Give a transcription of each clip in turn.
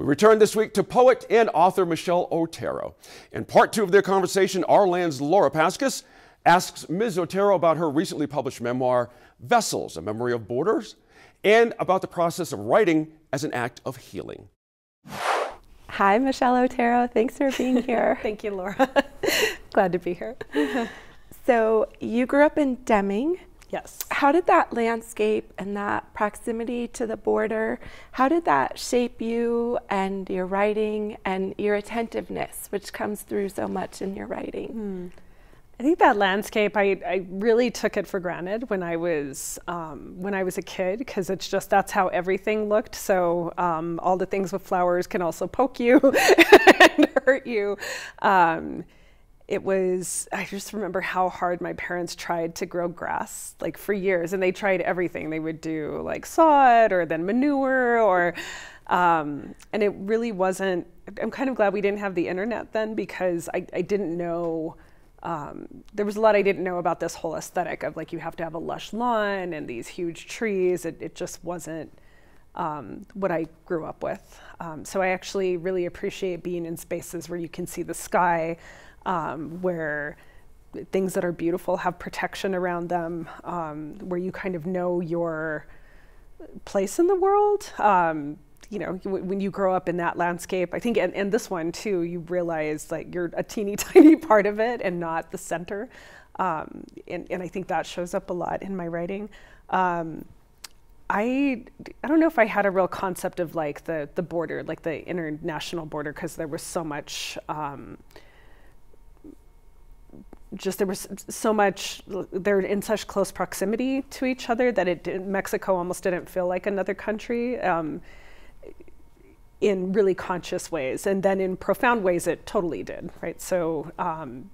We return this week to poet and author Michelle Otero. In part two of their conversation, Our.Land's Laura Paskus asks Ms. Otero about her recently published memoir, Vessels, A Memory of Borders, and about the process of writing as an act of healing. Hi, Michelle Otero. Thanks for being here. Thank you, Laura. Glad to be here. So you grew up in Deming. Yes. How did that landscape and that proximity to the border, how did that shape you and your writing and your attentiveness, which comes through so much in your writing? I think that landscape, I really took it for granted when I was a kid, because it's just, that's how everything looked. So all the things with flowers can also poke you and hurt you. I just remember how hard my parents tried to grow grass, like for years, and they tried everything. They would do like sod or then manure or, and it really wasn't, I'm kind of glad we didn't have the internet then, because I didn't know, there was a lot I didn't know about this whole aesthetic of like, you have to have a lush lawn and these huge trees. It just wasn't what I grew up with. So I actually really appreciate being in spaces where you can see the sky, where things that are beautiful have protection around them, where you kind of know your place in the world. You know, when you grow up in that landscape, I think, and this one too, you realize like you're a teeny tiny part of it and not the center. And I think that shows up a lot in my writing. I don't know if I had a real concept of like the border, like the international border, because there was so much, they're in such close proximity to each other that Mexico almost didn't feel like another country in really conscious ways. And then in profound ways, it totally did, right? So,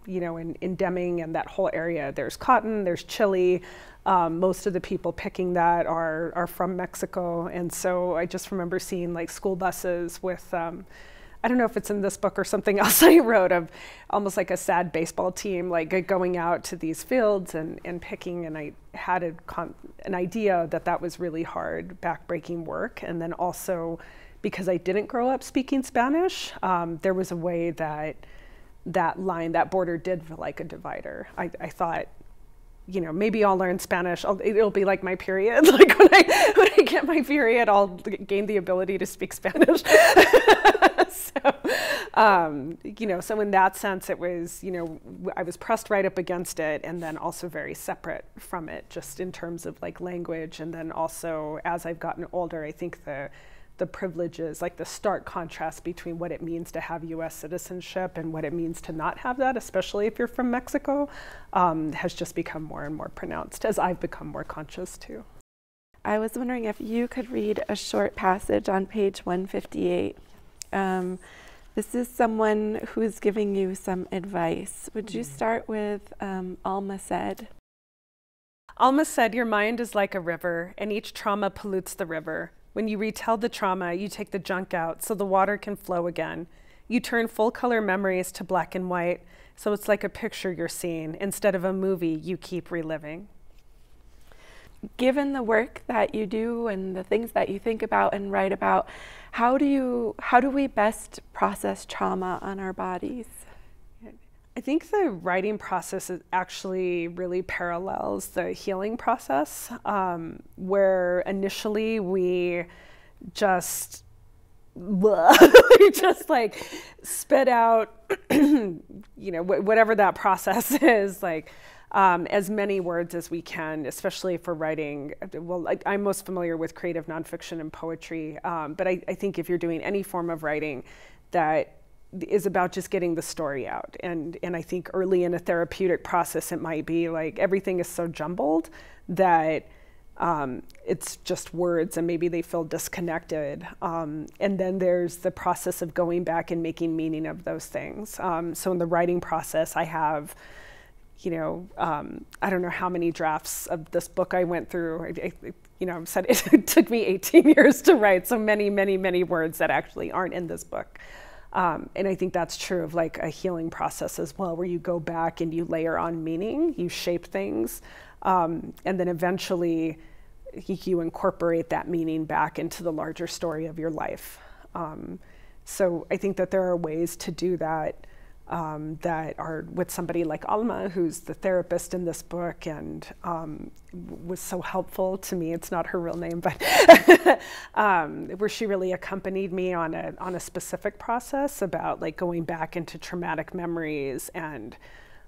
you know, in Deming and that whole area, there's cotton, there's chili. Most of the people picking that are from Mexico. And so I just remember seeing like school buses with, I don't know if it's in this book or something else I wrote, of almost like a sad baseball team, like going out to these fields and picking. And I had an idea that was really hard, backbreaking work. And then also, because I didn't grow up speaking Spanish, there was a way that border did feel like a divider. I thought, you know, maybe I'll learn Spanish. It'll be like my period. Like when I get my period, I'll gain the ability to speak Spanish. So, you know, so in that sense, it was, you know, I was pressed right up against it, and then also very separate from it, just in terms of like language. And then also, as I've gotten older, I think the privileges, like the stark contrast between what it means to have US citizenship and what it means to not have that, especially if you're from Mexico, has just become more and more pronounced as I've become more conscious too. I was wondering if you could read a short passage on page 158. This is someone who's giving you some advice. Would you start with Alma said? Alma said, "Your mind is like a river, and each trauma pollutes the river. When you retell the trauma, you take the junk out so the water can flow again. You turn full-color memories to black and white, so it's like a picture you're seeing instead of a movie you keep reliving." Given the work that you do and the things that you think about and write about, how do we best process trauma on our bodies? I think the writing process actually really parallels the healing process, where initially we just like spit out, you know, whatever that process is, like as many words as we can, especially for writing. Well, I'm most familiar with creative nonfiction and poetry, but I think if you're doing any form of writing that is about just getting the story out. And I think early in a therapeutic process, it might be like everything is so jumbled that it's just words and maybe they feel disconnected. And then there's the process of going back and making meaning of those things. So in the writing process, I have, you know, I don't know how many drafts of this book I went through. You know, said it took me 18 years to write, so many, many, many words that actually aren't in this book. And I think that's true of like a healing process as well, where you go back and you layer on meaning, you shape things, and then eventually you incorporate that meaning back into the larger story of your life. So I think that there are ways to do that that are with somebody like Alma, who's the therapist in this book and was so helpful to me. It's not her real name, but where she really accompanied me on a specific process about like going back into traumatic memories and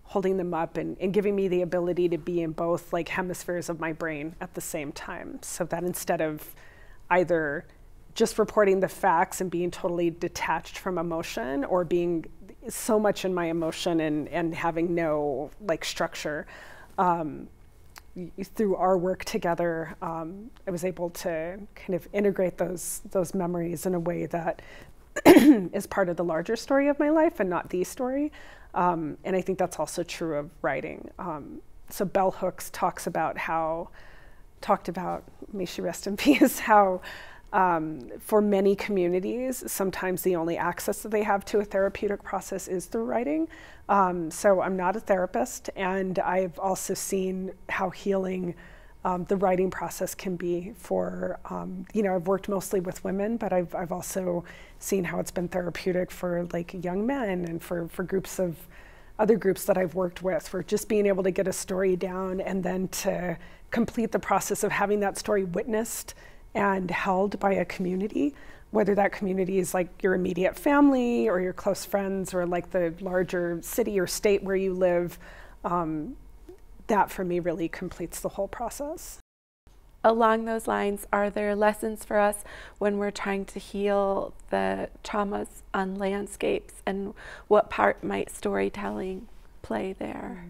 holding them up and giving me the ability to be in both like hemispheres of my brain at the same time. So that instead of either just reporting the facts and being totally detached from emotion or being so much in my emotion and having no like structure, through our work together, I was able to kind of integrate those memories in a way that is part of the larger story of my life and not the story. And I think that's also true of writing. So Bell Hooks talked about, may she rest in peace, how for many communities, sometimes the only access that they have to a therapeutic process is through writing. So I'm not a therapist, and I've also seen how healing the writing process can be for, I've worked mostly with women, but I've also seen how it's been therapeutic for like young men and for other groups that I've worked with, for just being able to get a story down and then to complete the process of having that story witnessed and held by a community, whether that community is like your immediate family or your close friends or like the larger city or state where you live. That for me really completes the whole process. Along those lines, are there lessons for us when we're trying to heal the traumas on landscapes, and what part might storytelling play there?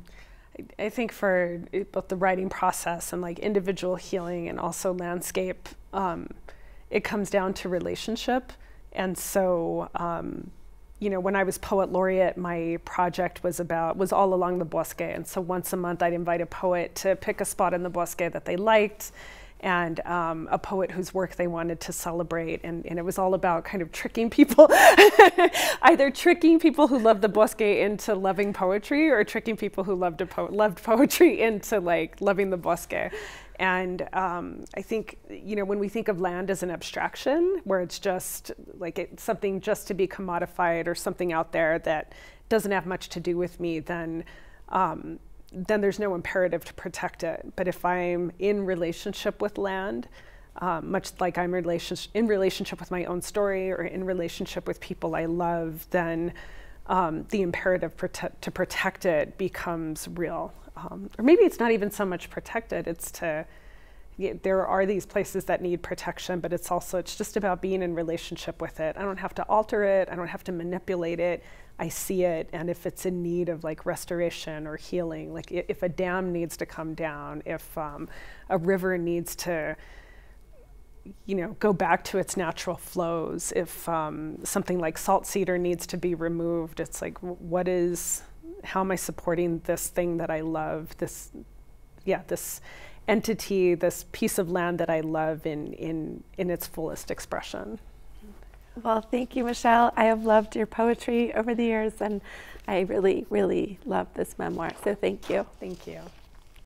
I think for both the writing process and like individual healing and also landscape, it comes down to relationship. And so, when I was poet laureate, my project was all along the bosque. And so once a month I'd invite a poet to pick a spot in the bosque that they liked, and a poet whose work they wanted to celebrate. And it was all about kind of tricking people, either tricking people who loved the bosque into loving poetry, or tricking people who loved poetry into like loving the bosque. And I think, when we think of land as an abstraction, where it's just like it's something just to be commodified or something out there that doesn't have much to do with me, then there's no imperative to protect it. But if I'm in relationship with land, much like I'm in relationship with my own story or in relationship with people I love, then the imperative to protect it becomes real. Or maybe it's not even so much protected, there are these places that need protection, but it's just about being in relationship with it. I don't have to alter it, I don't have to manipulate it. I see it, and if it's in need of like restoration or healing, like if a dam needs to come down, if a river needs to go back to its natural flows, if something like salt cedar needs to be removed, it's like, how am I supporting this thing that I love, this entity, this piece of land that I love in its fullest expression. Well, thank you, Michelle. I have loved your poetry over the years, and I really, really love this memoir, so thank you. Thank you.